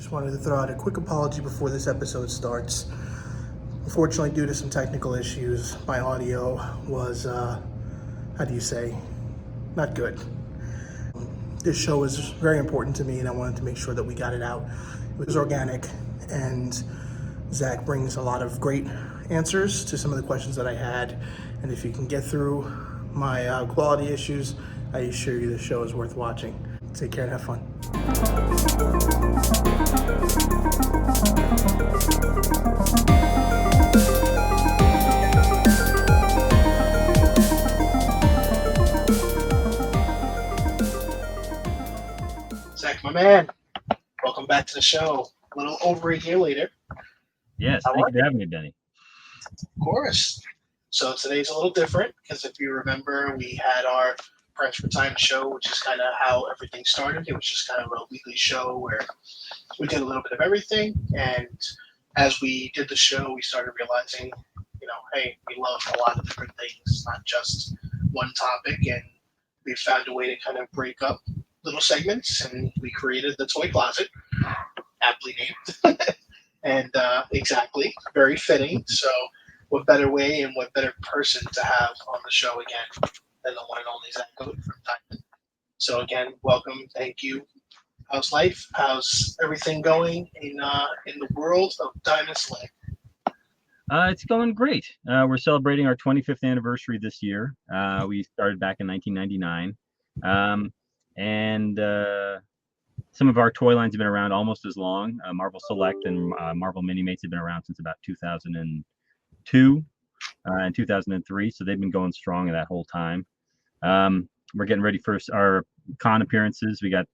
Just wanted to throw out a quick apology before this episode starts. Unfortunately, due to some technical issues, my audio was, not good. This show is very important to me, and I wanted to make sure that we got it out. It was organic, and Zach brings a lot of great answers to some of the questions that I had. And if you can get through my quality issues, I assure you the show is worth watching. Take care and have fun. Zach, my man, welcome back to the show. A little over a year later. Yes, thank you for having me, Benny. Of course. So today's a little different because if you remember, we had our Friends for Time show, which is kind of how everything started. It was just kind of a weekly show where we did a little bit of everything. And as we did the show, we started realizing, hey, we love a lot of different things, not just one topic. And we found a way to kind of break up little segments, and we created the Toy Closet, aptly named. And exactly, very fitting. So what better way and what better person to have on the show again than the one and only Zach Oat from Diamond. So again, welcome, thank you. How's life? How's everything going in the world of Diamond Slay? It's going great. We're celebrating our 25th anniversary this year. We started back in 1999. And some of our toy lines have been around almost as long. Marvel Select and Marvel Mini-Mates have been around since about 2002 and 2003, so they've been going strong that whole time. We're getting ready for our con appearances. We got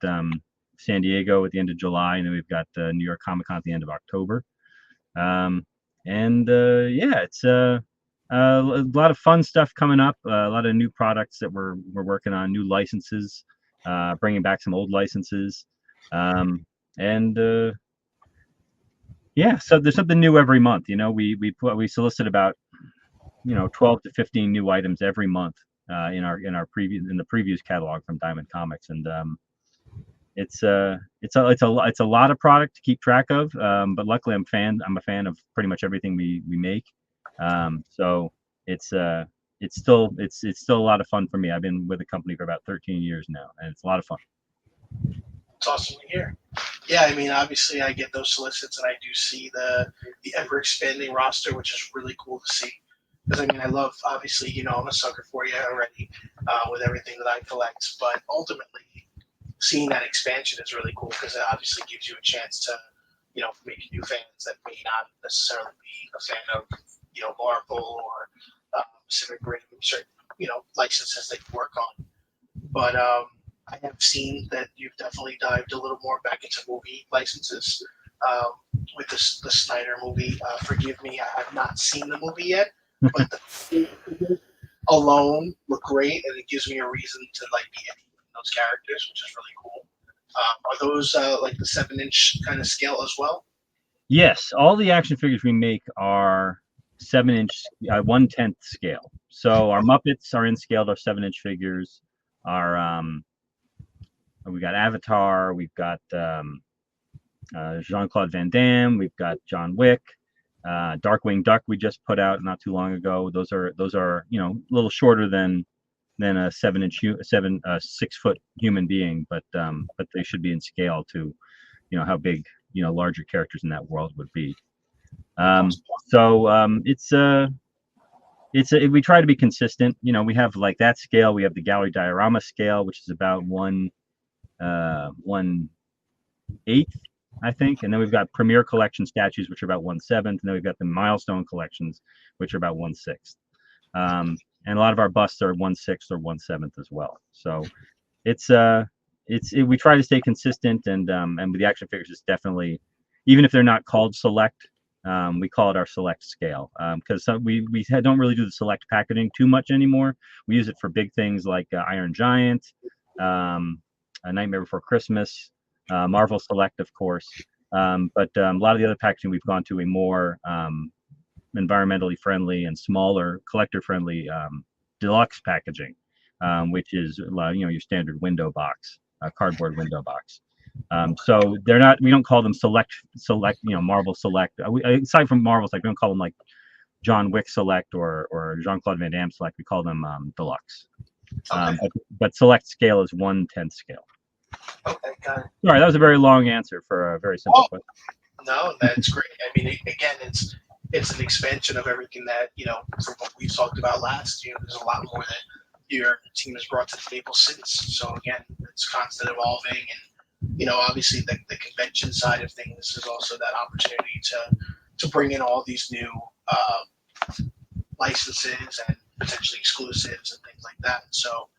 San Diego at the end of July, and then we've got New York Comic Con at the end of October. It's a lot of fun stuff coming up. A lot of new products that we're working on, new licenses, bringing back some old licenses. So there's something new every month. We solicit about 12 to 15 new items every month in the previous catalog from Diamond Comics, and it's a lot of product to keep track of. But luckily, I'm a fan of pretty much everything we make. So it's still a lot of fun for me. I've been with the company for about 13 years now, and it's a lot of fun. It's awesome to hear. Yeah, I mean, obviously, I get those solicits, and I do see the ever expanding roster, which is really cool to see. Because I mean, I love, obviously, I'm a sucker for you already with everything that I collect. But ultimately, seeing that expansion is really cool because it obviously gives you a chance to, make new fans that may not necessarily be a fan of, Marvel or Pacific Rim, certain, licenses that you work on. But I have seen that you've definitely dived a little more back into movie licenses with the Snyder movie. Forgive me, I have not seen the movie yet, but the alone look great, and it gives me a reason to be interested in those characters, which is really cool. Are those like the 7-inch kind of scale as well? Yes, all the action figures we make are 7-inch, 1/10 scale. So our Muppets are in scale. They're 7-inch figures. We got Avatar. We've got Jean-Claude Van Damme. We've got John Wick. Darkwing Duck we just put out not too long ago. Those are a little shorter than a 6-foot human being, but they should be in scale to how big larger characters in that world would be. We try to be consistent. We have like that scale. We have the gallery diorama scale, which is about 1/8, I think, and then we've got Premier Collection statues, which are about 1/7, and then we've got the Milestone collections, which are about 1/6. And a lot of our busts are 1/6 or 1/7 as well. So we try to stay consistent, and with the action figures, it's definitely, even if they're not called select, we call it our select scale because we don't really do the select packaging too much anymore. We use it for big things like Iron Giant, A Nightmare Before Christmas, Marvel Select, of course. But a lot of the other packaging, we've gone to a more environmentally friendly and smaller, collector-friendly deluxe packaging, which is your standard window box, cardboard window box. So they're not. We don't call them select. Marvel Select. Aside from Marvel Select, we don't call them like John Wick Select or Jean-Claude Van Damme Select. We call them Deluxe. Okay. But Select scale is 1/10 scale. Okay, got it. Sorry, that was a very long answer for a very simple question. No, that's great. I mean, again, it's an expansion of everything that from what we talked about last year. There's a lot more that your team has brought to the table since. So again, it's constant evolving, and obviously the convention side of things is also that opportunity to bring in all these new licenses and potentially exclusives and things like that. So,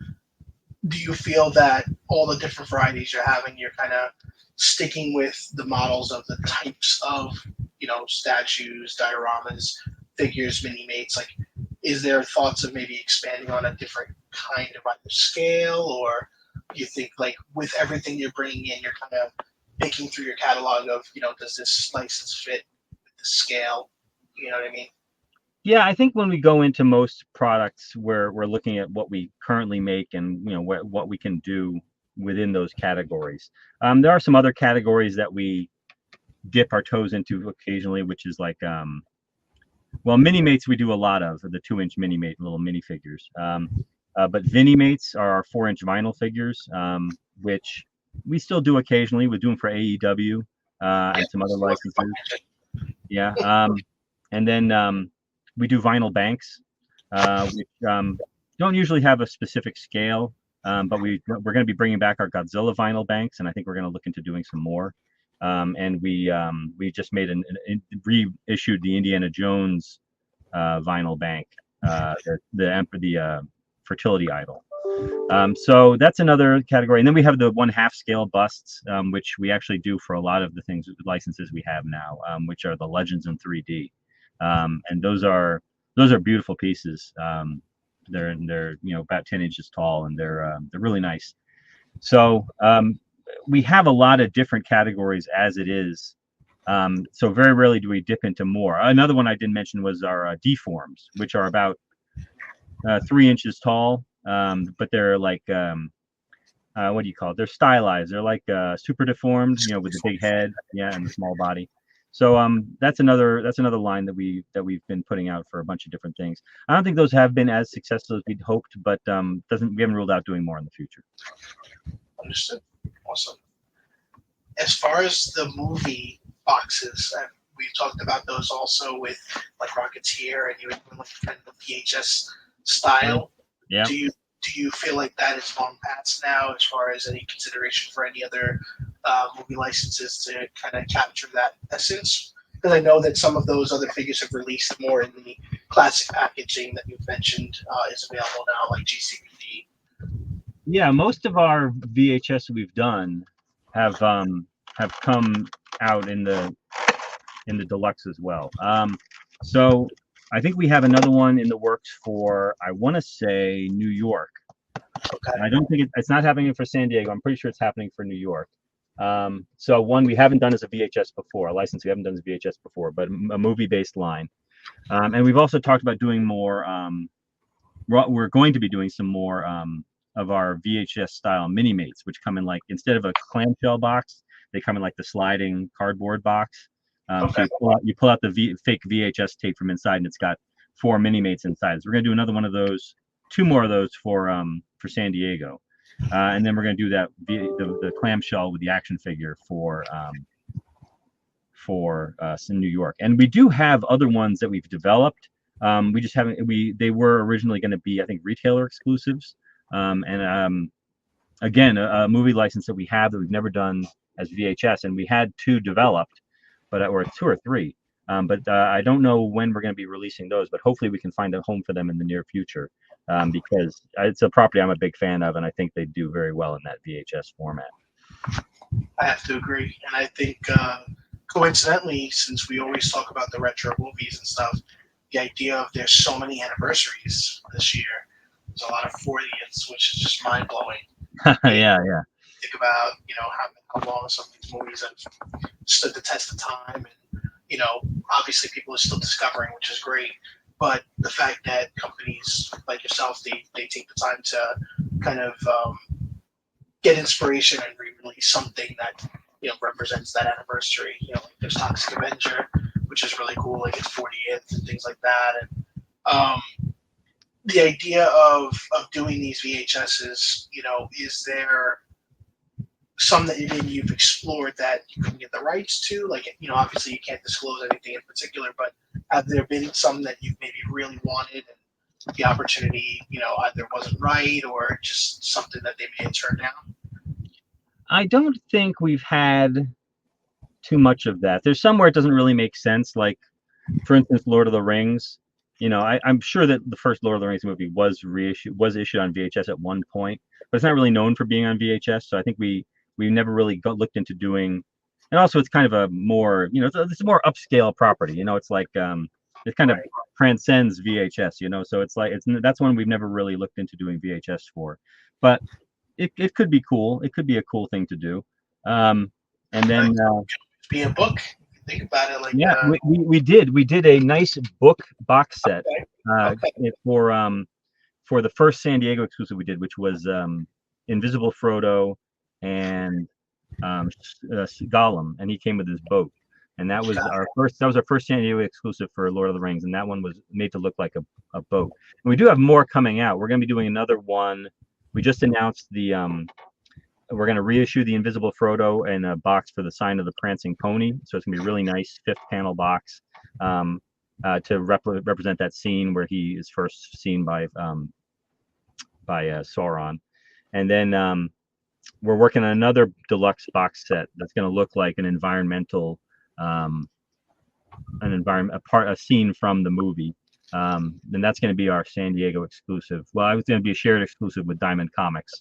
do you feel that all the different varieties you're having, you're kind of sticking with the models of the types of statues, dioramas, figures, mini mates? Like, is there thoughts of maybe expanding on a different kind of either scale, or you think like with everything you're bringing in, you're kind of picking through your catalog of does this license fit with the scale? You know what I mean? Yeah, I think when we go into most products, we're looking at what we currently make and what we can do within those categories. There are some other categories that we dip our toes into occasionally, which is like mini mates we do a lot of, the 2-inch mini mate little minifigures. But Vini mates are our 4-inch vinyl figures, which we still do occasionally. We do them for AEW and some other licenses. Yeah, and then we do vinyl banks, which don't usually have a specific scale, but we're going to be bringing back our Godzilla vinyl banks, and I think we're going to look into doing some more. And we just made reissued the Indiana Jones vinyl bank, the fertility idol. So that's another category. And then we have the 1/2 scale busts, which we actually do for a lot of the licenses we have now, which are the Legends in 3D. And those are beautiful pieces. They're about 10 inches tall, and they're really nice. So we have a lot of different categories as it is. So very rarely do we dip into more. Another one I didn't mention was our deforms, which are about 3 inches tall, but they're like what do you call it? They're stylized. They're like super deformed, with the big head, and the small body. So that's another line that we've been putting out for a bunch of different things. I don't think those have been as successful as we'd hoped, but we haven't ruled out doing more in the future. Understood. Awesome. As far as the movie boxes, we've talked about those also with like Rocketeer, and you were like kind of the VHS style. Yeah. Do you feel like that is long past now, as far as any consideration for any other movie licenses to kind of capture that essence? Because I know that some of those other figures have released more in the classic packaging that you've mentioned is available now, like GCPD. Yeah, most of our VHS we've done have come out in the deluxe as well. So I think we have another one in the works for, I want to say, New York. Okay. I don't think it's not happening for San Diego. I'm pretty sure it's happening for New York. So one we haven't done as a VHS before, a license we haven't done as a VHS before, but a movie-based line. And we've also talked about doing more. We're going to be doing some more of our VHS style mini mates, which come in like, instead of a clamshell box, they come in like the sliding cardboard box. Okay. So you pull out the fake VHS tape from inside, and it's got 4 mini mates inside. So we're gonna do another one of those, 2 more of those for San Diego, and then we're gonna do that the clamshell with the action figure for in New York. And we do have other ones that we've developed. We just haven't. They were originally going to be, I think, retailer exclusives. And again, a movie license that we have that we've never done as VHS, and we had 2 developed, or 2 or 3. But I don't know when we're going to be releasing those. But hopefully, we can find a home for them in the near future, because it's a property I'm a big fan of, and I think they do very well in that VHS format. I have to agree, and I think coincidentally, since we always talk about the retro movies and stuff, the idea of there's so many anniversaries this year. There's a lot of 40ths, which is just mind blowing. Yeah. Think about how long some of these movies have stood the test of time, and obviously people are still discovering, which is great. But the fact that companies like yourself, they take the time to kind of get inspiration and re-release something that represents that anniversary. Like there's Toxic Avenger, which is really cool, like its 40th and things like that. And the idea of doing these VHSs, is there some that maybe you've explored that you couldn't get the rights to? Like, obviously you can't disclose anything in particular, but have there been some that you've maybe really wanted and the opportunity, either wasn't right or just something that they may have turned down? I don't think we've had too much of that. There's somewhere it doesn't really make sense. Like, for instance, Lord of the Rings. I'm sure that the first Lord of the Rings movie was issued on VHS at one point, but it's not really known for being on VHS. So I think we never really looked into doing. And also, it's kind of a more, it's a more upscale property. It's like it kind of transcends VHS. So it's like that's one we've never really looked into doing VHS for, but it could be cool. It could be a cool thing to do. And then be a book. Think about it like we did a nice book box set Okay. for the first San Diego exclusive we did, which was Invisible Frodo and Gollum, and he came with his boat, and that was our first San Diego exclusive for Lord of the Rings, and that one was made to look like a boat. And we do have more coming out. We're going to be doing another one. We just announced we're going to reissue the Invisible Frodo in a box for the Sign of the Prancing Pony. So it's going to be a really nice 5th panel box to represent that scene where he is first seen by Sauron. And then we're working on another deluxe box set that's going to look like an environmental, a scene from the movie. Then that's going to be our San Diego exclusive. Well, it's going to be a shared exclusive with Diamond Comics.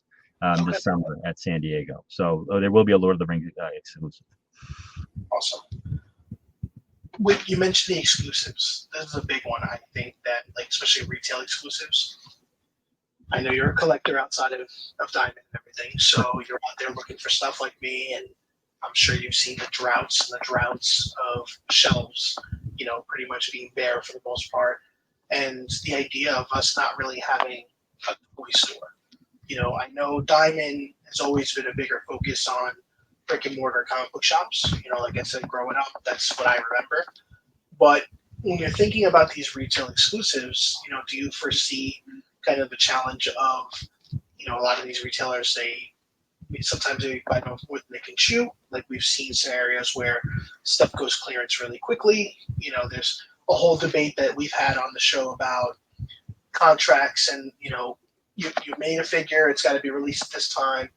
This summer at San Diego. So there will be a Lord of the Rings exclusive. Awesome. You mentioned the exclusives. This is a big one. I think that, like, especially retail exclusives. I know you're a collector outside of Diamond and everything, so you're out there looking for stuff like me, and I'm sure you've seen the droughts of shelves, pretty much being bare for the most part. And the idea of us not really having a toy store. I know Diamond has always been a bigger focus on brick and mortar comic book shops. Like I said, growing up, that's what I remember. But when you're thinking about these retail exclusives, do you foresee kind of the challenge of, a lot of these retailers, sometimes they buy more than they can chew. Like we've seen scenarios where stuff goes clearance really quickly. There's a whole debate that we've had on the show about contracts and, you made a figure, it's got to be released at this time.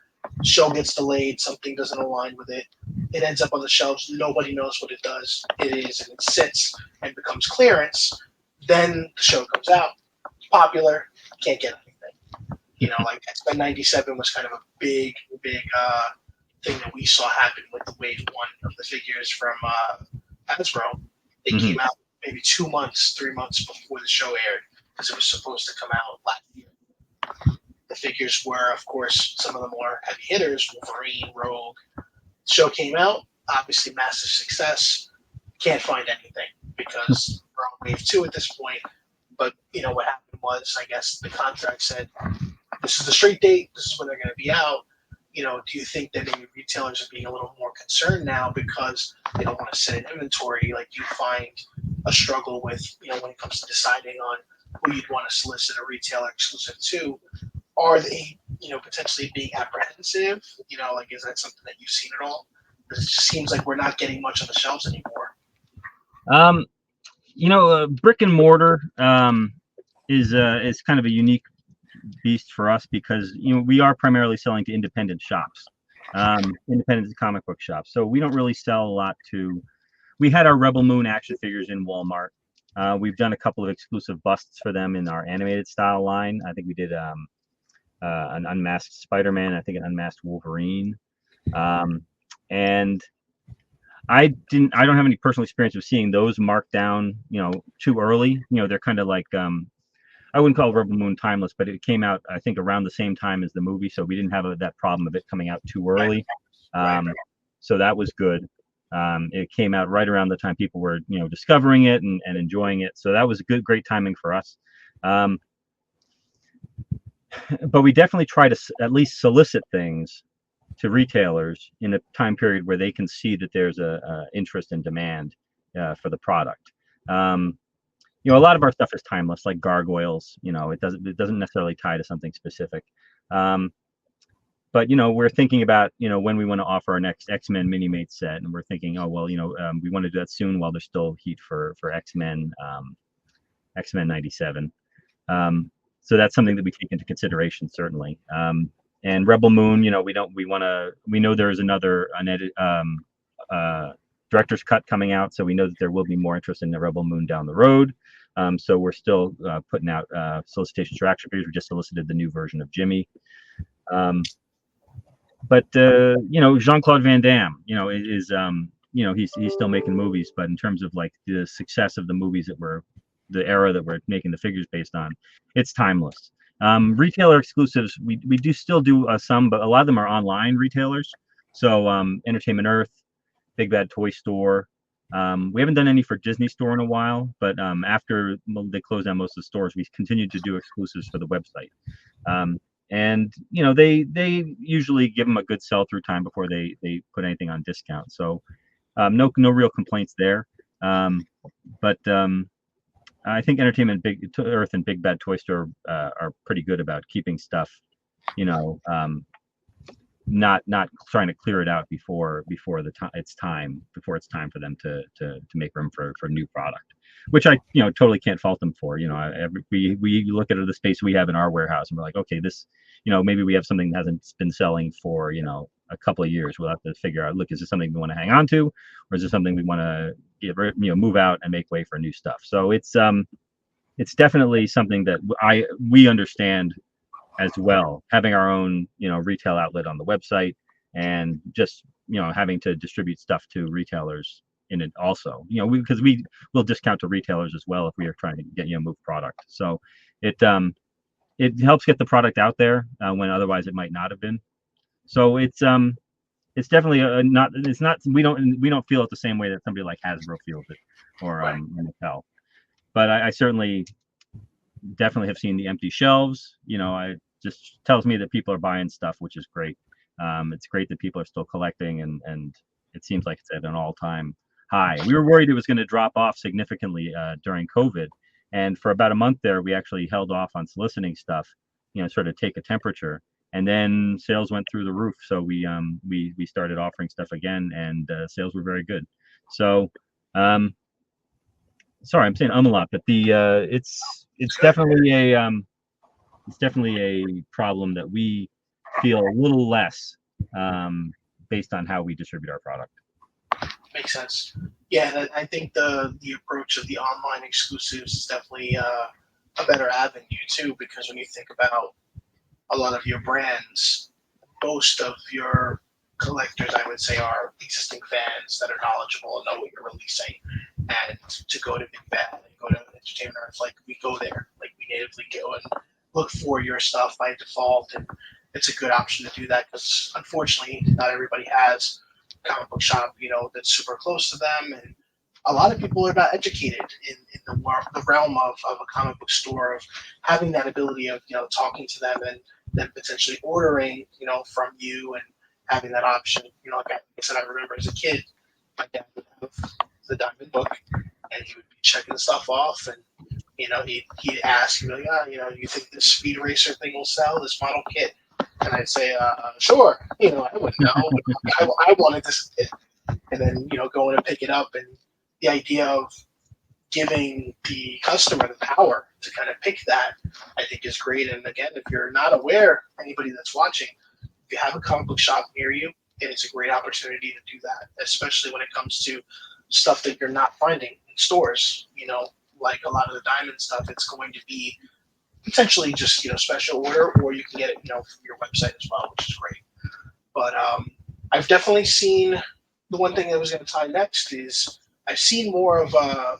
Show gets delayed, something doesn't align with it. It ends up on the shelves. Nobody knows what it does. It is, and it sits and becomes clearance. Then the show comes out, it's popular, can't get anything. Like X-Men '97 was kind of a big thing that we saw happen with the Wave 1 of the figures from Hasbro. They came out maybe 2 months, 3 months before the show aired because it was supposed to come out last year. The figures were, of course, some of the more heavy hitters, Wolverine, Rogue. The show came out, obviously massive success. Can't find anything because we're on Wave 2 at this point. But, what happened was, I guess, the contract said, this is the straight date, this is when they're going to be out. Do you think that maybe retailers are being a little more concerned now because they don't want to sit in inventory? Like, you find a struggle with, when it comes to deciding on who you'd want to solicit a retailer exclusive to? Are they, potentially being apprehensive? Like, is that something that you've seen at all? Because it just seems like we're not getting much on the shelves anymore. Brick and mortar is kind of a unique beast for us because we are primarily selling to independent shops, independent comic book shops. So we don't really sell a lot to. We had our Rebel Moon action figures in Walmart. We've done a couple of exclusive busts for them in our animated style line. I think we did an unmasked Spider-Man, I think an unmasked Wolverine. And I don't have any personal experience of seeing those marked down, too early. They're kind of like, I wouldn't call Rebel Moon timeless, but it came out, I think, around the same time as the movie. So we didn't have that problem of it coming out too early. So that was good. It came out right around the time people were, discovering it and enjoying it. So that was great timing for us. But we definitely try to at least solicit things to retailers in a time period where they can see that there's a interest and demand for the product. A lot of our stuff is timeless, like gargoyles. It doesn't necessarily tie to something specific. But we're thinking about when we want to offer our next X-Men mini-mate set, and we're thinking, oh well, we want to do that soon while there's still heat for X-Men, X-Men 97. So that's something that we take into consideration, certainly. And Rebel Moon, we know there's another director's cut coming out, so we know that there will be more interest in the Rebel Moon down the road. So we're still putting out solicitations for action figures. We just solicited the new version of Jimmy. But Jean-Claude Van Damme, is he's still making movies, but in terms of like the success of the movies the era that we're making the figures based on, it's timeless. Retailer exclusives, we do still do some, but a lot of them are online retailers. So Entertainment Earth, Big Bad Toy Store. We haven't done any for Disney Store in a while, but after they closed down most of the stores, we continued to do exclusives for the website. And they usually give them a good sell-through time before they put anything on discount. So no real complaints there. But I think Entertainment Earth and Big Bad Toy Store are pretty good about keeping stuff, not trying to clear it out before it's time for them to make room for new product, which I totally can't fault them for. We look at the space we have in our warehouse and we're like, okay, this maybe we have something that hasn't been selling for a couple of years. We'll have to figure out, look, is this something we want to hang on to, or is this something we want to move out and make way for new stuff? So it's definitely something that we understand as well, having our own retail outlet on the website, and just having to distribute stuff to retailers in it also, because we will discount to retailers as well if we are trying to get move product. So it helps get the product out there when otherwise it might not have been. So it's definitely we don't feel it the same way that somebody like Hasbro feels it, or Mattel. But I certainly definitely have seen the empty shelves. I just tells me that people are buying stuff, which is great. It's great that people are still collecting, and it seems like it's at an all-time high. We were worried it was going to drop off significantly during COVID, and for about a month there, we actually held off on soliciting stuff, sort of take a temperature, and then sales went through the roof. So we started offering stuff again, and sales were very good. So sorry, I'm saying a lot, but it's definitely a problem that we feel a little less based on how we distribute our product. Makes sense. Yeah, and I think the approach of the online exclusives is definitely a better avenue too, because when you think about a lot of your brands, most of your collectors, I would say, are existing fans that are knowledgeable and know what you're releasing. And to go to Big Bad and go to Entertainment Earth, like we go there, like we natively go and look for your stuff by default, and it's a good option to do that because unfortunately not everybody has a comic book shop that's super close to them, and a lot of people are not educated in the realm of a comic book store, of having that ability of talking to them and then potentially ordering from you, and having that option. Like I said, I remember as a kid, my dad would have the Diamond book, and he would be checking stuff off, and he'd ask, like, you think this Speed Racer thing will sell, this model kit? And I'd say, sure. I wouldn't know, but I wanted this kit. And then, going to pick it up, and the idea of giving the customer the power to kind of pick that, I think is great. And again, if you're not aware, anybody that's watching, if you have a comic book shop near you, it's a great opportunity to do that, especially when it comes to stuff that you're not finding in stores. Like a lot of the Diamond stuff, it's going to be potentially just special order, or you can get it from your website as well, which is great. But I've definitely seen, the one thing I was going to tie next is I've seen more of a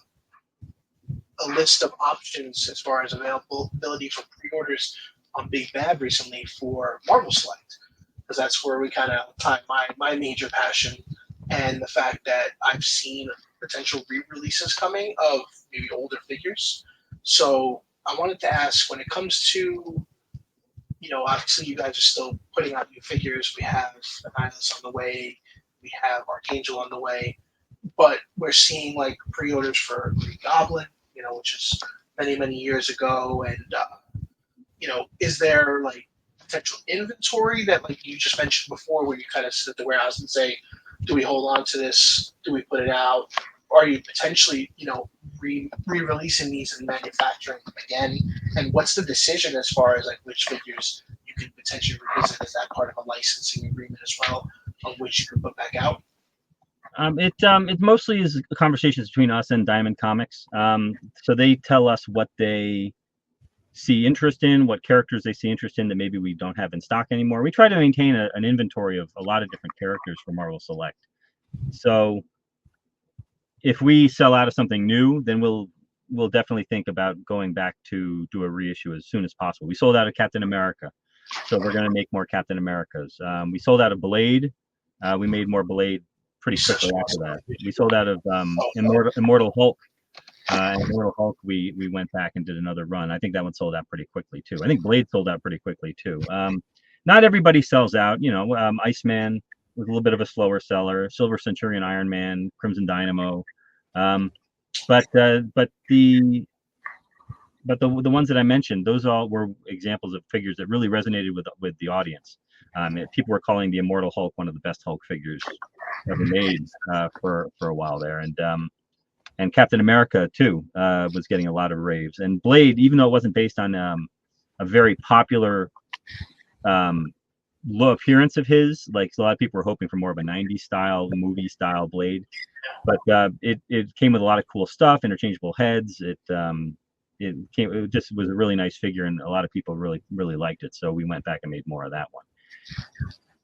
list of options as far as availability for pre-orders on Big Bad recently for Marvel Select, because that's where we kind of tie my major passion, and the fact that I've seen potential re-releases coming of maybe older figures. So I wanted to ask, when it comes to obviously you guys are still putting out new figures. We have Annihilus on the way. We have Archangel on the way. But we're seeing like pre-orders for Green Goblin, which is many, many years ago. And, is there like potential inventory that like you just mentioned before where you kind of sit at the warehouse and say, do we hold on to this? Do we put it out? Or are you potentially, re-releasing these and manufacturing them again? And what's the decision as far as like which figures you could potentially revisit? Is that part of a licensing agreement as well, of which you could put back out? It mostly is conversations between us and Diamond Comics. So they tell us what they see interest in, what characters they see interest in that maybe we don't have in stock anymore. We try to maintain an inventory of a lot of different characters for Marvel Select. So if we sell out of something new, then we'll definitely think about going back to do a reissue as soon as possible. We sold out of Captain America, so we're going to make more Captain Americas. We sold out of Blade. We made more Blade pretty quickly after that. We sold out of Immortal Hulk. Immortal Hulk, we went back and did another run. I think that one sold out pretty quickly too. I think Blade sold out pretty quickly too. Not everybody sells out. Iceman was a little bit of a slower seller. Silver Centurion, Iron Man, Crimson Dynamo, but the ones that I mentioned, those all were examples of figures that really resonated with the audience. People were calling the Immortal Hulk one of the best Hulk figures ever made for a while there, and Captain America too was getting a lot of raves. And Blade, even though it wasn't based on a very popular appearance of his, like a lot of people were hoping for more of a 90s style, movie style Blade, but it came with a lot of cool stuff, interchangeable heads. It just was a really nice figure, and a lot of people really liked it. So we went back and made more of that one.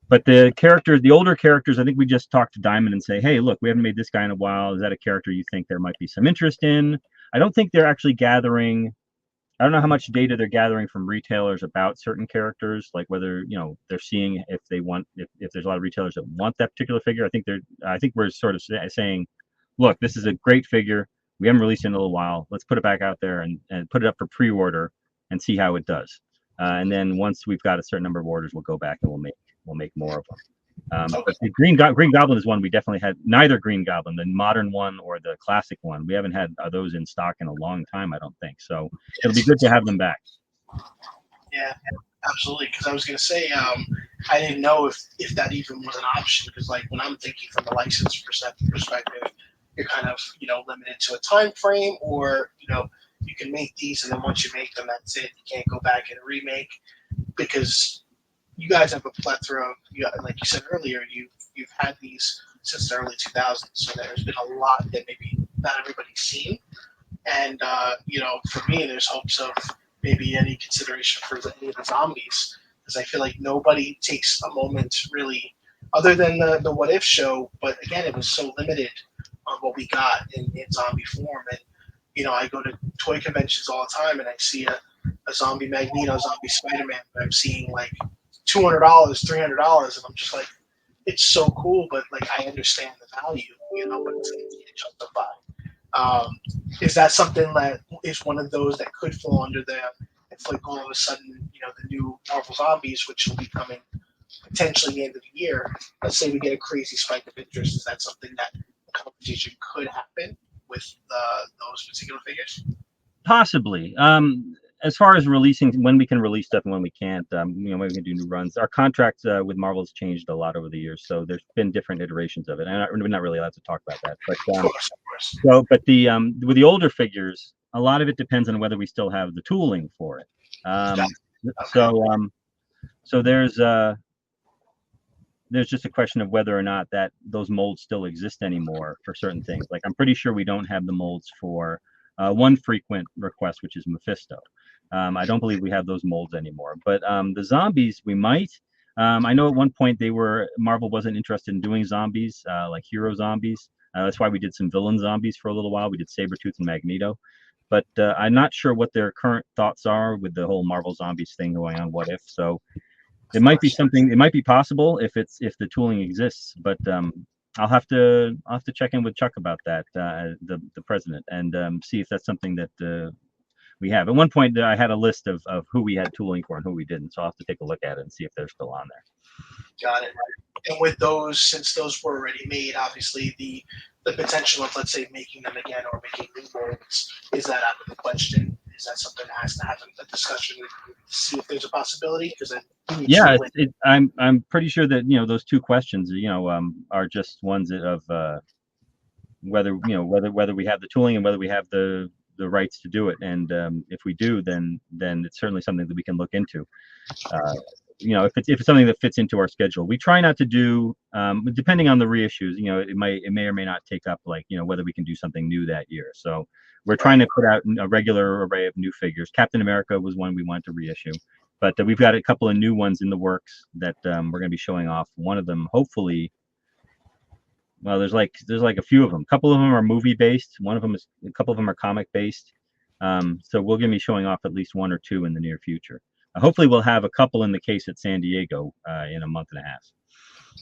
But the older characters, I think we just talk to Diamond and say, hey, look, we haven't made this guy in a while. Is that a character you think there might be some interest in? I don't think they're actually gathering. I don't know how much data they're gathering from retailers about certain characters, like whether they're seeing if there's a lot of retailers that want that particular figure. I think we're sort of saying, look, this is a great figure. We haven't released it in a little while. Let's put it back out there and put it up for pre-order and see how it does. And then once we've got a certain number of orders, we'll go back and we'll make more of them. But the Green Goblin is one we definitely had. Neither Green Goblin, the modern one or the classic one, we haven't had those in stock in a long time, I don't think. So it'll be good to have them back. Yeah, absolutely. Because I was going to say, I didn't know if that even was an option. Because like when I'm thinking from a license perspective, you're kind of limited to a time frame, or you can make these, and then once you make them, that's it. You can't go back and remake, because you guys have a plethora of, like you said earlier, you've had these since the early 2000s, so there's been a lot that maybe not everybody's seen. And for me, there's hopes of maybe any consideration for any of the zombies, because I feel like nobody takes a moment really, other than the What If show. But again, it was so limited on what we got in zombie form. And I go to toy conventions all the time, and I see a zombie Magneto, zombie Spider-Man, but I'm seeing like $200, $300, and I'm just like, it's so cool, but like I understand the value, but it's justified. Is that something that is one of those that could fall under if like all of a sudden, the new Marvel Zombies, which will be coming potentially the end of the year, let's say we get a crazy spike of interest, is that something that the conversation could happen with those particular figures? Possibly. As far as releasing, when we can release stuff and when we can't, when we can do new runs. Our contract with Marvel has changed a lot over the years, so there's been different iterations of it, and we're not really allowed to talk about that. But Of course. but with the older figures, a lot of it depends on whether we still have the tooling for it. So there's just a question of whether or not that those molds still exist anymore for certain things. Like I'm pretty sure we don't have the molds for one frequent request, which is Mephisto. I don't believe we have those molds anymore. But the zombies, we might. I know at one point Marvel wasn't interested in doing zombies, like hero zombies. That's why we did some villain zombies for a little while. We did Sabretooth and Magneto. But I'm not sure what their current thoughts are with the whole Marvel Zombies thing going on. What if? So it might be something. It might be possible if the tooling exists. But I'll have to check in with Chuck about that, the president, and see if that's something that we have. At one point, I had a list of who we had tooling for and who we didn't. So I'll have to take a look at it and see if they're still on there. Got it. And with those, since those were already made, obviously the potential of, let's say, making them again or making new molds, is that out of the question? Is that something that has to happen a discussion to see if there's a possibility? Because then Yeah, I'm pretty sure that those two questions are just ones of whether we have the tooling and whether we have the rights to do it. And if we do, then it's certainly something that we can look into. If it's something that fits into our schedule. We try not to do, depending on the reissues, it may or may not take up, like, whether we can do something new that year. So we're trying to put out a regular array of new figures. Captain America was one we wanted to reissue, but we've got a couple of new ones in the works that we're going to be showing off. One of them, hopefully, well, there's like a few of them. A couple of them are movie based. A couple of them are comic based. So we're going to be showing off at least one or two in the near future. Hopefully, we'll have a couple in the case at San Diego in a month and a half.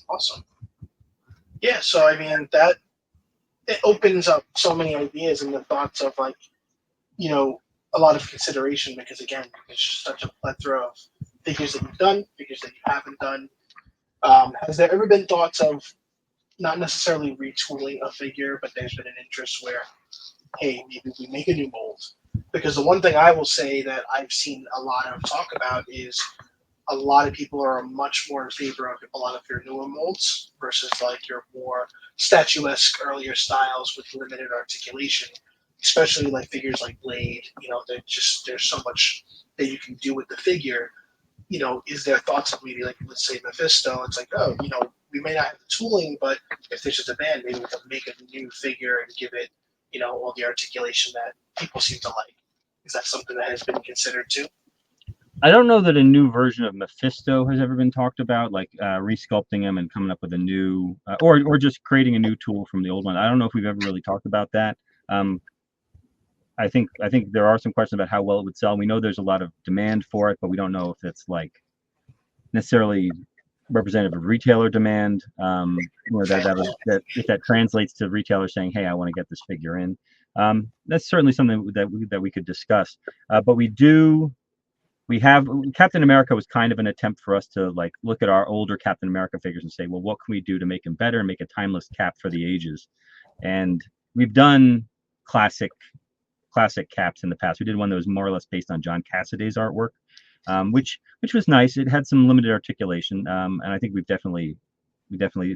Awesome. Yeah, so I mean that it opens up so many ideas and the thoughts of, like, a lot of consideration, because again, it's just such a plethora of figures that you've done, figures that you haven't done. Has there ever been thoughts of not necessarily retooling a figure, but there's been an interest where, hey, maybe we make a new mold? Because the one thing I will say that I've seen a lot of talk about is a lot of people are much more in favor of a lot of your newer molds versus like your more statuesque earlier styles with limited articulation, especially like figures like Blade. There's so much that you can do with the figure. Is there thoughts of maybe, like, let's say Mephisto? It's like, oh, we may not have the tooling, but if there's just a demand, maybe we can make a new figure and give it, all the articulation that people seem to like. Is that something that has been considered too? I don't know that a new version of Mephisto has ever been talked about, like resculpting him and coming up with a new, or just creating a new tool from the old one. I don't know if we've ever really talked about that. I think there are some questions about how well it would sell. We know there's a lot of demand for it, but we don't know if it's like necessarily representative of retailer demand. That if that translates to retailers saying, "Hey, I want to get this figure in," that's certainly something that we could discuss. But we have Captain America was kind of an attempt for us to, like, look at our older Captain America figures and say, well, what can we do to make him better and make a timeless Cap for the ages? And we've done classic caps in the past. We did one that was more or less based on John Cassaday's artwork, which was nice. It had some limited articulation, and I think we definitely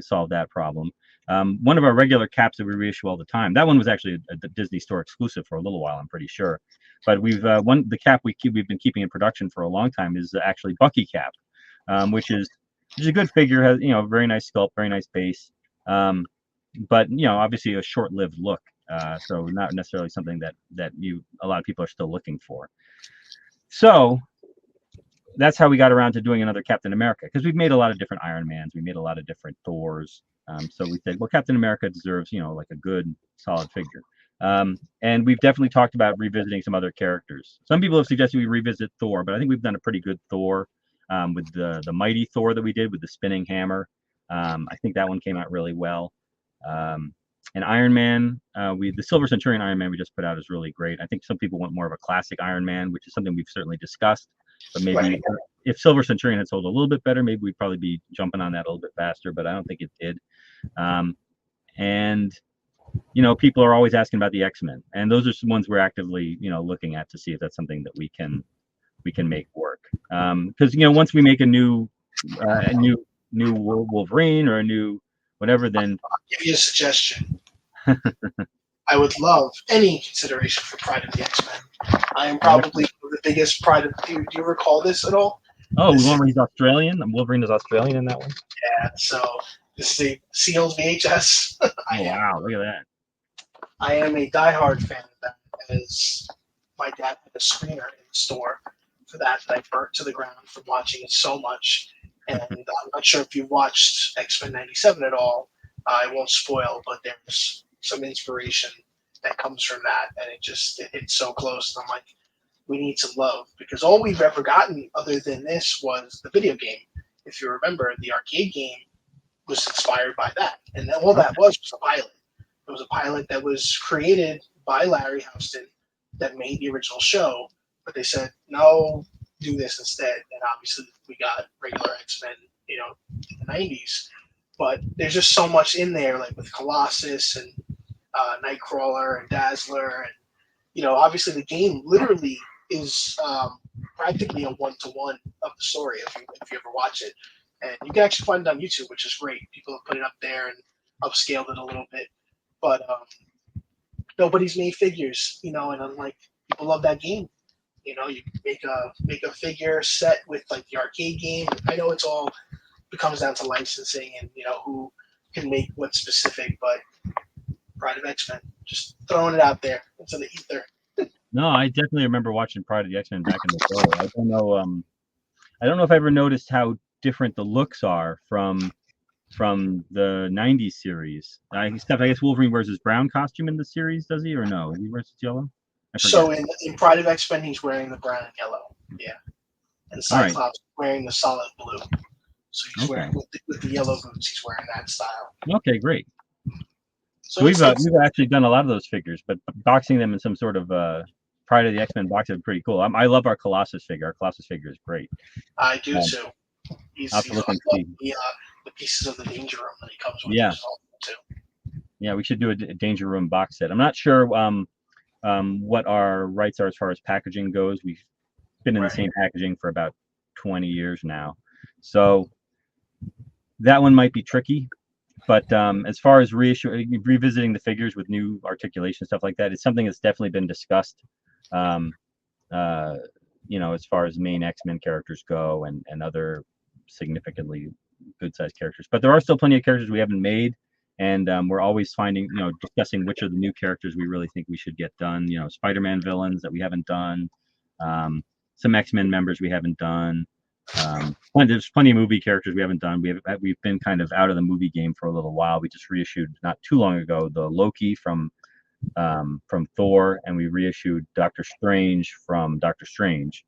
solved that problem. One of our regular caps that we reissue all the time, that one was actually a Disney Store exclusive for a little while, I'm pretty sure. But the cap we've been keeping in production for a long time is actually Bucky Cap, which is a good figure. Has very nice sculpt, very nice base, but obviously a short-lived look. So not necessarily something that a lot of people are still looking for. So that's how we got around to doing another Captain America, because we've made a lot of different Iron Mans, we made a lot of different Thors. So we said, well, Captain America deserves like a good solid figure. And we've definitely talked about revisiting some other characters. Some people have suggested we revisit Thor, but I think we've done a pretty good Thor with the mighty Thor that we did with the spinning hammer. I think that one came out really well. And Iron Man, the Silver Centurion Iron Man we just put out is really great. I think some people want more of a classic Iron Man, which is something we've certainly discussed. But maybe if Silver Centurion had sold a little bit better, maybe we'd probably be jumping on that a little bit faster. But I don't think it did. And people are always asking about the X-Men, and those are some ones we're actively looking at to see if that's something that we can make work. Because once we make a new Wolverine or a new whatever, then I'll give you a suggestion. I would love any consideration for Pride of the X-Men. I am probably the biggest Pride of. Do you recall this at all? Oh, he's Australian. Wolverine is Australian in that one. Yeah. So this is a sealed VHS. Wow! Look at that. I am a diehard fan of that, as my dad had a screener in the store for that I burnt to the ground from watching it so much. And I'm not sure if you've watched X-Men 97 at all. I won't spoil, but there's some inspiration that comes from that, and it hits so close. And I'm like, we need some love, because all we've ever gotten other than this was the video game. If you remember, the arcade game was inspired by that, and all that was a pilot. It was a pilot that was created by Larry Houston that made the original show, but they said no, do this instead. And obviously, we got regular X-Men, in the '90s. But there's just so much in there, like with Colossus and Nightcrawler and Dazzler, and obviously the game literally is practically a one-to-one of the story if you ever watch it, and you can actually find it on YouTube, which is great. People have put it up there and upscaled it a little bit, but nobody's made figures, and unlike people love that game. You make a figure set with like the arcade game. I know it comes down to licensing and who can make what specific, but Pride of X-Men, just throwing it out there into the ether. No, I definitely remember watching Pride of the X-Men back in the day. I don't know if I ever noticed how different the looks are from the '90s series. Except I guess Wolverine wears his brown costume in the series, does he, or no? He wears his yellow. So in Pride of X-Men, he's wearing the brown and yellow. Yeah, and Cyclops wearing the solid blue. So he's wearing with the yellow boots. He's wearing that style. Okay, great. So we've actually done a lot of those figures, but boxing them in some sort of Pride of the X-Men box is pretty cool. I love our Colossus figure. Our Colossus figure is great. I do too. He's the pieces of the Danger Room that he comes with. Yeah. Too. Yeah, we should do a Danger Room box set. I'm not sure what our rights are as far as packaging goes. We've been in the same packaging for about 20 years now, so that one might be tricky. But as far as revisiting the figures with new articulation, stuff like that, it's something that's definitely been discussed. As far as main X-Men characters go and other significantly good-sized characters. But there are still plenty of characters we haven't made, and we're always discussing which of the new characters we really think we should get done. Spider-Man villains that we haven't done, some X-Men members we haven't done. There's plenty of movie characters we haven't done. We've been kind of out of the movie game for a little while. We just reissued not too long ago the Loki from Thor, and we reissued Doctor Strange from Doctor Strange.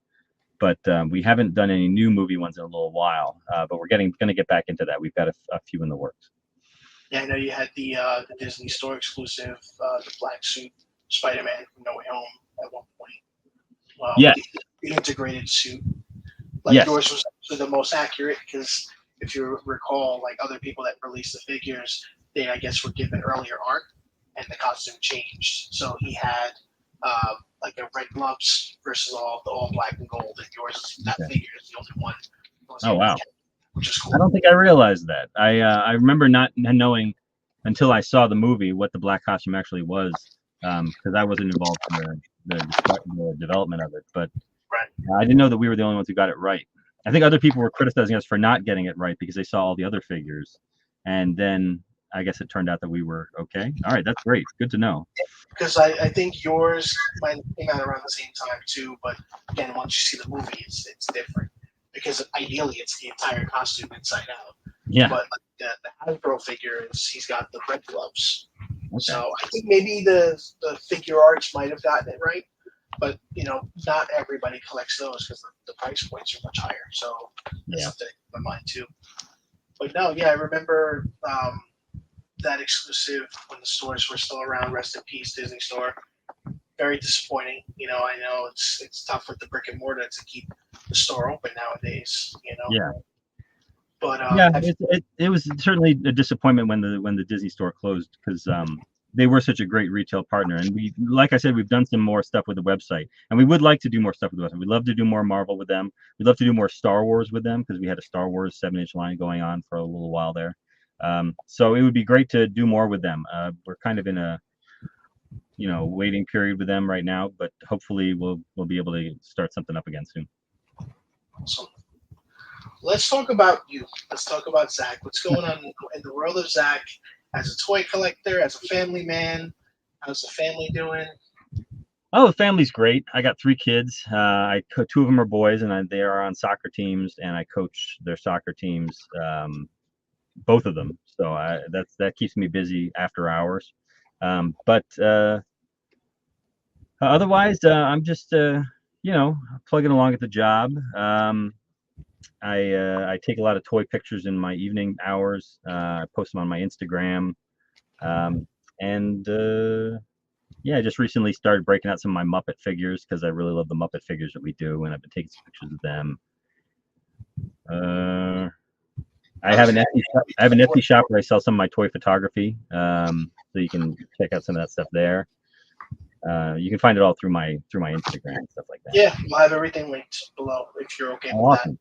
But we haven't done any new movie ones in a little while. But we're going to get back into that. We've got a few in the works. Yeah, I know you had the Disney Store exclusive, the black suit Spider-Man from No Way Home at one point. Yeah. The integrated suit. Like yours was actually the most accurate because if you recall, like other people that released the figures, they I guess were given earlier art and the costume changed. So he had like a red gloves versus all black and gold, and yours that figure is the only one. Oh wow! Which is cool. I don't think I realized that. I remember not knowing until I saw the movie what the black costume actually was, because I wasn't involved in the development of it. But I didn't know that we were the only ones who got it right. I think other people were criticizing us for not getting it right because they saw all the other figures, and then I guess it turned out that we were okay. All right, that's great. Good to know. Because I think yours might came out around the same time too, but again, once you see the movie, it's different because ideally it's the entire costume inside out. Yeah. But like the Hasbro figure he's got the red gloves. Okay. So I think maybe the figure arts might have gotten it right. But not everybody collects those because the price points are much higher. So that's something to keep in mind too. But no, I remember that exclusive when the stores were still around. Rest in peace, Disney Store. Very disappointing. I know it's tough with the brick and mortar to keep the store open nowadays. Yeah. But it was certainly a disappointment when the Disney Store closed because they were such a great retail partner, and like I said, we've done some more stuff with the website, and we would like to do more stuff with the website. We'd love to do more Marvel with them. We'd love to do more Star Wars with them because we had a Star Wars 7-inch line going on for a little while there. So it would be great to do more with them. We're kind of in a waiting period with them right now, but hopefully we'll be able to start something up again soon. Awesome. Let's talk about you. Let's talk about Zach. What's going on in the world of Zach as a toy collector, as a family man? How's the family doing? Oh, the family's great. I got 3 kids. 2 of them are boys, and they are on soccer teams, and I coach their soccer teams, both of them. So that keeps me busy after hours. But otherwise, I'm just plugging along at the job. I take a lot of toy pictures in my evening hours. I post them on my Instagram, and Yeah, I just recently started breaking out some of my Muppet figures because I really love the Muppet figures that we do, and I've been taking some pictures of them. I have an Etsy shop where I sell some of my toy photography, so you can check out some of that stuff there. You can find it all through my Instagram and stuff like that. Yeah, we'll have everything linked below if you're okay with that. Awesome.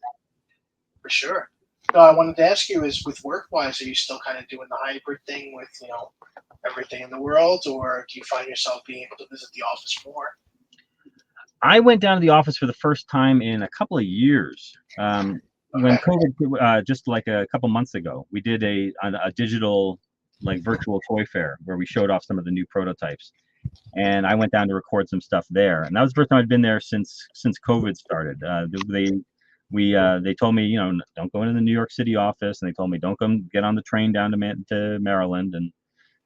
For sure. No, I wanted to ask you is with work wise, are you still kind of doing the hybrid thing with everything in the world, or do you find yourself being able to visit the office more? I went down to the office for the first time in a couple of years. When COVID, just like a couple months ago, we did a digital, like virtual toy fair where we showed off some of the new prototypes, and I went down to record some stuff there. And that was the first time I'd been there since COVID started. They told me, don't go into the New York City office, and they told me don't come get on the train down to Maryland.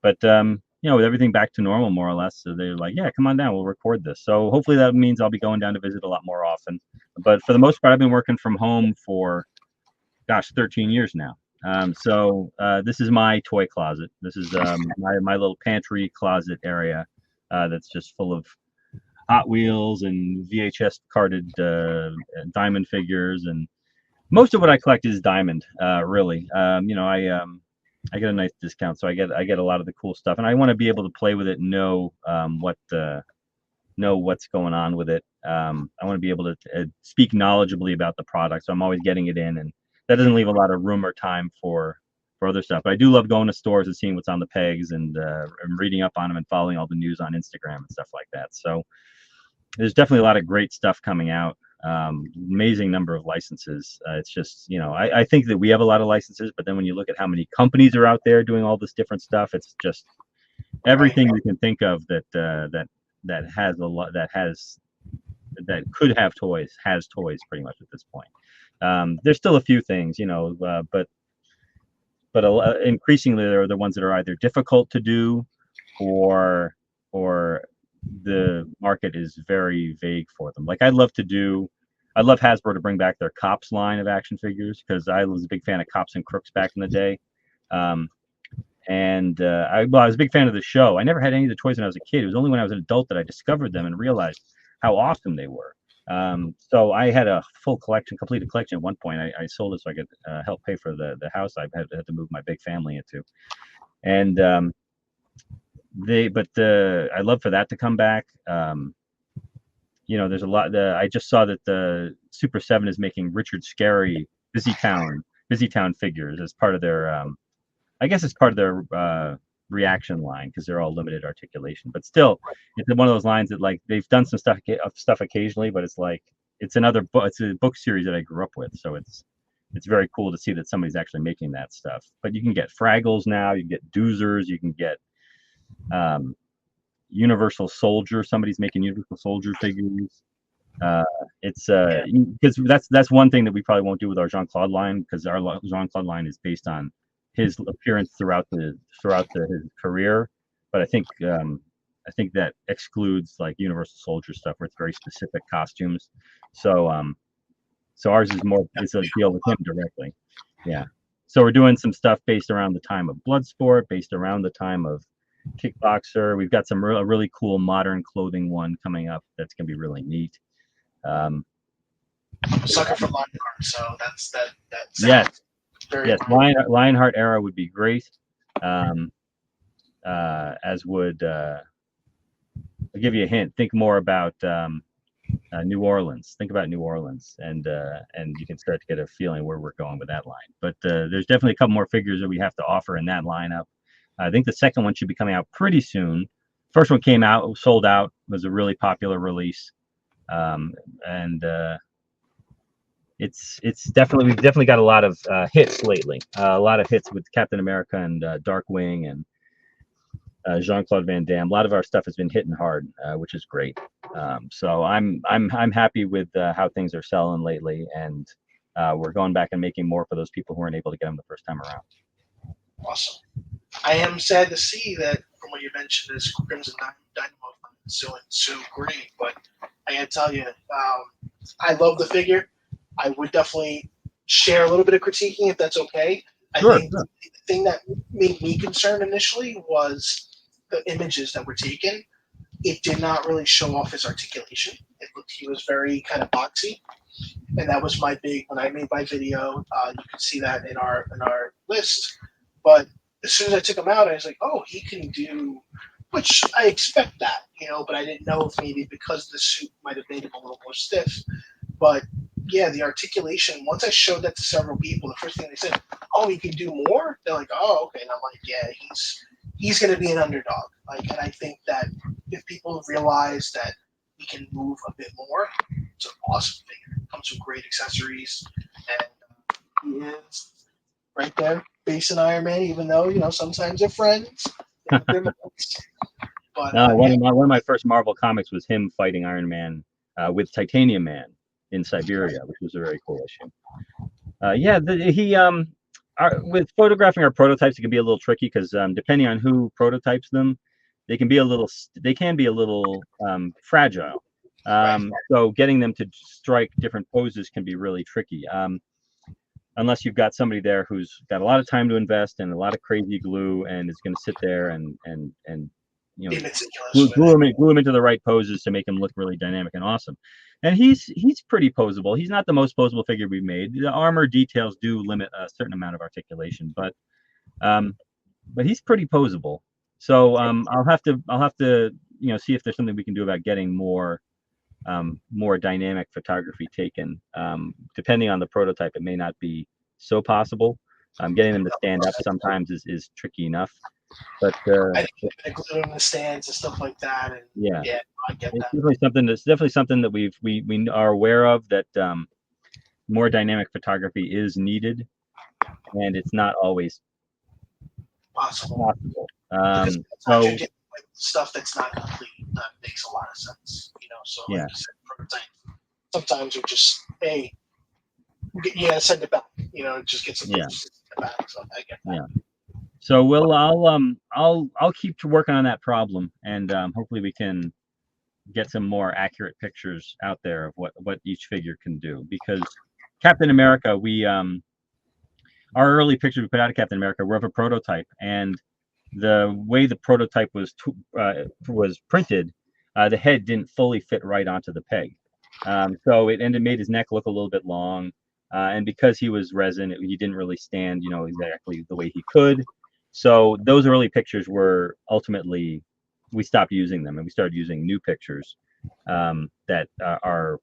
But with everything back to normal more or less, so they're like, yeah, come on down, we'll record this. So hopefully that means I'll be going down to visit a lot more often. But for the most part, I've been working from home for 13 years now. So this is my toy closet. This is my little pantry closet area that's just full of Hot Wheels and VHS carded diamond figures, and most of what I collect is diamond. Really, I get a nice discount, so I get a lot of the cool stuff, and I want to be able to play with it, and know what's going on with it. I want to be able to speak knowledgeably about the product, so I'm always getting it in, and that doesn't leave a lot of room or time for other stuff. But I do love going to stores and seeing what's on the pegs, and reading up on them and following all the news on Instagram and stuff like that. So there's definitely a lot of great stuff coming out. Amazing number of licenses. It's just, I think that we have a lot of licenses, but then when you look at how many companies are out there doing all this different stuff, it's just everything you can think of that has a lot, that could have toys, has toys pretty much at this point. There's still a few things, but increasingly there are the ones that are either difficult to do, or the market is very vague for them. Like I'd love Hasbro to bring back their Cops line of action figures, because I was a big fan of Cops and Crooks back in the day. I was a big fan of the show. I never had any of the toys when I was a kid. It was only when I was an adult that I discovered them and realized how awesome they were. So I had a completed collection at one point. I sold it so I could help pay for the house I had to move my big family into. And I'd love for that to come back. There's a lot. I just saw that the Super 7 is making Richard Scarry Busy Town figures as part of their, I guess it's part of their reaction line, because they're all limited articulation. But still, it's one of those lines that, like, they've done some stuff occasionally, but it's like it's another book. It's a book series that I grew up with, so it's very cool to see that somebody's actually making that stuff. But you can get Fraggles now. You can get Doozers. You can get Universal Soldier. Somebody's making Universal Soldier figures. It's because that's one thing that we probably won't do with our Jean-Claude line, because our Jean-Claude line is based on his appearance throughout his career. But I think that excludes like Universal Soldier stuff, where it's very specific costumes. So ours is more, it's a deal with him directly. Yeah. So we're doing some stuff based around the time of Bloodsport, based around the time of Kickboxer. We've got some really cool modern clothing one coming up that's gonna be really neat. I'm a sucker for Lionheart, so that sounds yes, very cool. Lionheart era would be great. As would I'll give you a hint. Think more about New Orleans. Think about New Orleans, and you can start to get a feeling where we're going with that line. But there's definitely a couple more figures that we have to offer in that lineup. I think the second one should be coming out pretty soon. First one came out, sold out, was a really popular release, we've definitely got a lot of hits lately. A lot of hits with Captain America and Darkwing and Jean-Claude Van Damme. A lot of our stuff has been hitting hard, which is great. So I'm happy with how things are selling lately, and we're going back and making more for those people who weren't able to get them the first time around. Awesome. I am sad to see that from what you mentioned is Crimson Dynamo is doing so great, but I gotta tell you, I love the figure. I would definitely share a little bit of critiquing if that's okay. Sure, I think the thing that made me concerned initially was the images that were taken. it did not really show off his articulation. It looked he was very kind of boxy, and that was my big when I made my video. You can see that in our list. But as soon as I took him out, I was like, oh, he can do, which I expect that, but I didn't know if maybe because the suit might have made him a little more stiff. But yeah, the articulation. Once I showed that to several people, the first thing they said, "Oh, he can do more." They're like, "Oh, okay." And I'm like, "Yeah, he's going to be an underdog." Like, and I think that if people realize that he can move a bit more, it's an awesome figure. It comes with great accessories, and he is right there facing Iron Man. Even though sometimes they're friends, but No, yeah, one of my first Marvel comics was him fighting Iron Man with Titanium Man in Siberia, which was a very cool issue. With photographing our prototypes, it can be a little tricky because depending on who prototypes them, they can be a little fragile. right. So getting them to strike different poses can be really tricky. Unless you've got somebody there who's got a lot of time to invest and a lot of crazy glue and is going to sit there and Be meticulous with it. glue him into the right poses to make him look really dynamic and awesome. And he's pretty posable. He's not the most posable figure we've made. The armor details do limit a certain amount of articulation, but he's pretty posable. So I'll have to see if there's something we can do about getting more dynamic photography taken. Depending on the prototype, it may not be so possible. Getting them to stand up sometimes is tricky enough. But I think the glue in the stands and stuff like that, and yeah, I get it's that. definitely something that we are aware of, that more dynamic photography is needed, and it's not always Possible. possible. Because sometimes you're dealing with stuff that's not complete. That makes a lot of sense. So like Yeah, you said, prototype. Sometimes you're just, hey, you gotta send it back. Just get some yeah, pictures back. So I get that. yeah. So I'll keep working on that problem, and hopefully we can get some more accurate pictures out there of what each figure can do. Because Captain America, our early pictures we put out of Captain America were of a prototype, and the way the prototype was printed, the head didn't fully fit right onto the peg. So it made his neck look a little bit long, and because he was resin, he didn't really stand, exactly the way he could. So those early pictures were ultimately, we stopped using them and we started using new pictures that our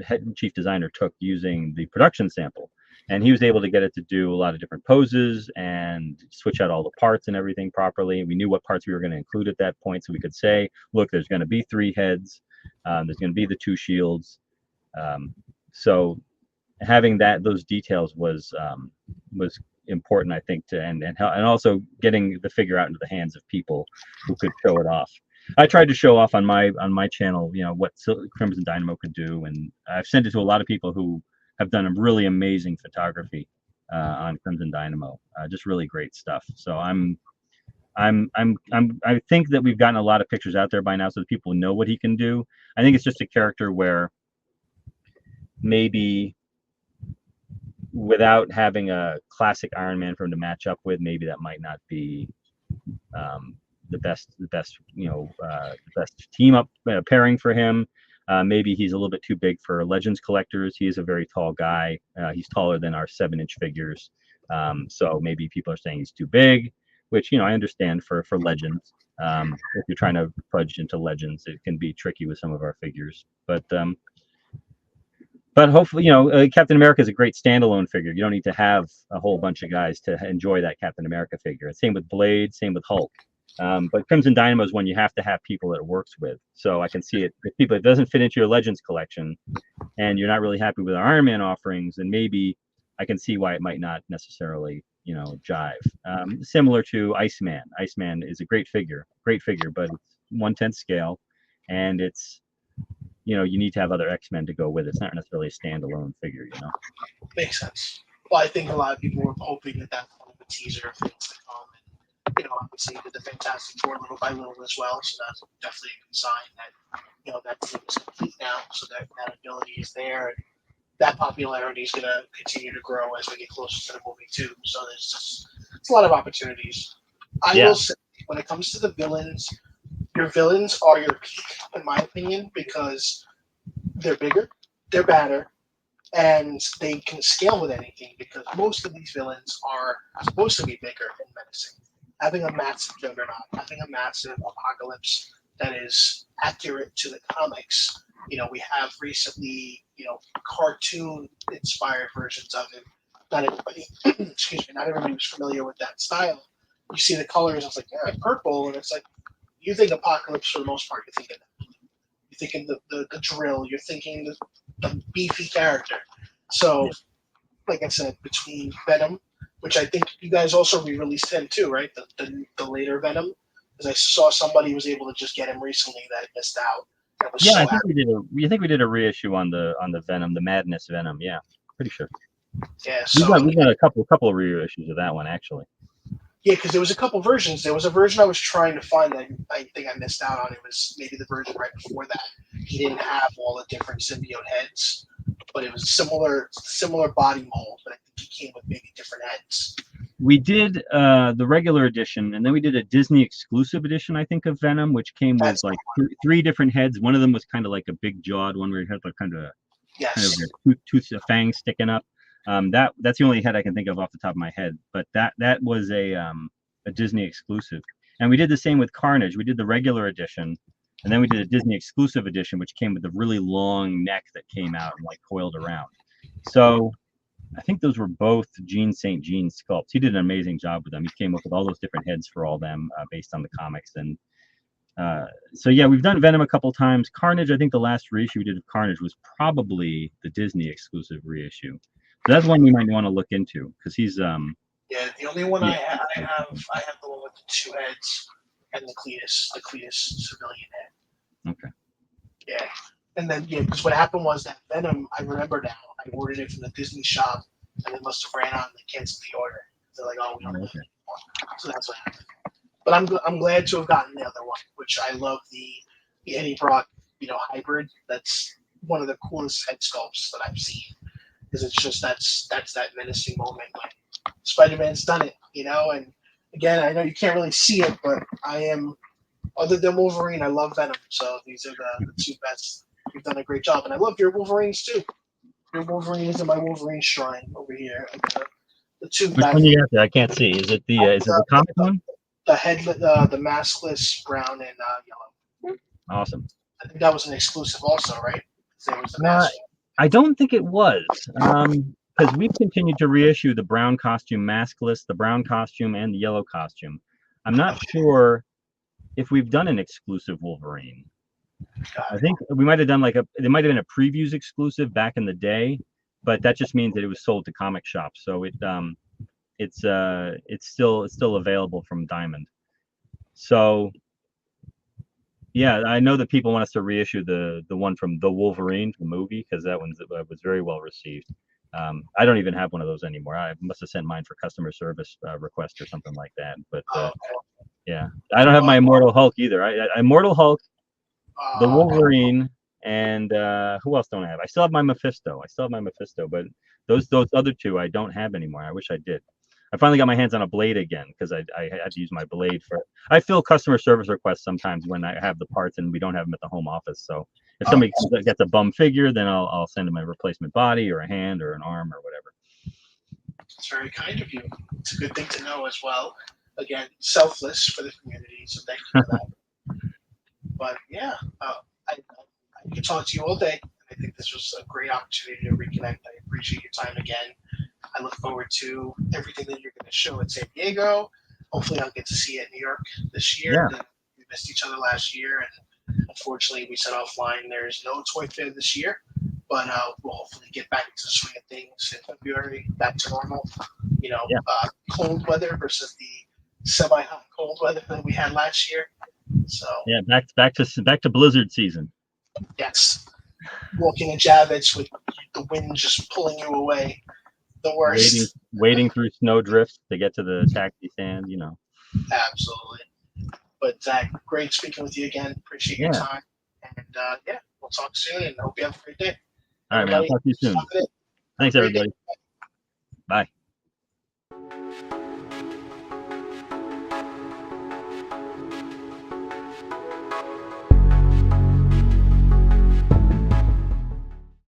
head chief designer took using the production sample. And he was able to get it to do a lot of different poses and switch out all the parts and everything properly. We knew what parts we were going to include at that point, so we could say, look, there's going to be 3 heads, there's going to be the 2 shields. So having those details was important, I think, and also getting the figure out into the hands of people who could show it off. I tried to show off on my channel, what Crimson Dynamo could do, and I've sent it to a lot of people who have done a really amazing photography on Crimson Dynamo, just really great stuff. So I think that we've gotten a lot of pictures out there by now, so that people know what he can do. I think it's just a character where maybe without having a classic Iron Man for him to match up with, maybe that might not be the best team up pairing for him. Maybe he's a little bit too big for Legends collectors. He is a very tall guy. He's taller than our 7-inch figures. So maybe people are saying he's too big, which I understand for Legends. If you're trying to fudge into Legends, it can be tricky with some of our figures. But hopefully, Captain America is a great standalone figure. You don't need to have a whole bunch of guys to enjoy that Captain America figure. Same with Blade, same with Hulk. But Crimson Dynamo is one you have to have people that it works with. So I can see it. If it doesn't fit into your Legends collection and you're not really happy with our Iron Man offerings, then maybe I can see why it might not necessarily, jive. Similar to Iceman. Iceman is a great figure, but it's 1/10 scale, and it's you need to have other X-Men to go with it. It's not necessarily a standalone figure, Makes sense. Well, I think a lot of people were hoping that that's kind of a teaser of things to come. And, obviously did the Fantastic Four little by little as well. So that's definitely a good sign that, that team is complete now. So that ability is there. And that popularity is going to continue to grow as we get closer to the movie, too. So it's a lot of opportunities. I Yeah. will say, when it comes to the villains, your villains are your peak, in my opinion, because they're bigger, they're badder, and they can scale with anything because most of these villains are supposed to be bigger and menacing. Having a massive juggernaut, having a massive apocalypse that is accurate to the comics. We have recently, cartoon inspired versions of it. Not everybody, excuse me, not everybody was familiar with that style. You see the colors, it's like, yeah, purple, and it's like, you think apocalypse for the most part, you're thinking that. You're thinking the drill, you're thinking the beefy character. So, Yeah. like I said, between Venom, which I think you guys also re-released him too, right? The later Venom, because I saw somebody was able to just get him recently that missed out. I was Yeah, so I think happy. we did a reissue on the Venom, the Madness Venom. Yeah, pretty sure. Yeah, We've so done a couple of reissues of that one actually. yeah, because there was a couple versions. There was a version I was trying to find that I think I missed out on. It was maybe the version right before that. He didn't have all the different symbiote heads, but it was similar body mold. But I think he came with maybe different heads. We did the regular edition, and then we did a Disney exclusive edition, I think, of Venom, which came with That's like three different heads. One of them was kind of like a big jawed one, where he had like kind of yes. a fang sticking up. That's the only head I can think of off the top of my head. But that was a Disney exclusive, and we did the same with Carnage. We did the regular edition, and then we did a Disney exclusive edition, which came with a really long neck that came out and like coiled around. So I think those were both Gene St. Jean sculpts. He did an amazing job with them. He came up with all those different heads for all them based on the comics. And so, yeah, we've done Venom a couple times. Carnage, I think the last reissue we did of Carnage was probably the Disney exclusive reissue. So that's one we might want to look into because he's Yeah, the only one yeah. I have the one with the two heads and the Cletus civilian head. Okay. Yeah, and then yeah, because what happened was that Venom, I remember now, I ordered it from the Disney shop, and they must have ran out and they canceled the order. They're like, oh, we don't have it anymore. So that's what happened. But I'm glad to have gotten the other one, which I love the Eddie Brock, hybrid. That's one of the coolest head sculpts that I've seen. Because it's just that's that menacing moment when Spider-Man's done it, And again, I know you can't really see it, but I am. Other than Wolverine, I love Venom. So these are the two best. You've done a great job, and I love your Wolverines too. Your Wolverine is in my Wolverine shrine over here. The two Which one you got there? I can't see. Is it the comic one? the headlet, the maskless brown and yellow. Awesome. I think that was an exclusive also, right? There was the mask. I don't think it was. Because we've continued to reissue the brown costume maskless, the brown costume, and the yellow costume. I'm not sure if we've done an exclusive Wolverine. I think we might have done there might have been a previews exclusive back in the day, but that just means that it was sold to comic shops. So it's still available from Diamond. So yeah, I know that people want us to reissue the one from the Wolverine, the movie, because that one was very well received. I don't even have one of those anymore. I must have sent mine for customer service request or something like that. But yeah, I don't have my Immortal Hulk either. Immortal Hulk, the Wolverine, and who else don't I have? I still have my Mephisto. But those other two I don't have anymore. I wish I did. I finally got my hands on a blade again because I had to use my blade for. I fill customer service requests sometimes when I have the parts and we don't have them at the home office. So if somebody gets a bum figure, then I'll send them a replacement body or a hand or an arm or whatever. It's very kind of you. It's a good thing to know as well. Again, selfless for the community, so thank you for that. But yeah, I could talk to you all day. I think this was a great opportunity to reconnect. I appreciate your time again. I look forward to everything that you're going to show at San Diego. Hopefully, I'll get to see it in New York this year. Yeah. We missed each other last year, and unfortunately, we said offline there's no Toy Fair this year. But we'll hopefully get back into the swing of things in February, back to normal. Cold weather versus the semi-hot cold weather that we had last year. So yeah, back to blizzard season. Yes, walking in Javits with the wind just pulling you away. The worst. Wading through snow drifts to get to the taxi stand, Absolutely. But Zach, great speaking with you again. Appreciate your time. And we'll talk soon and hope you have a great day. All right, man. I'll talk to you soon. Thanks, everybody. Bye.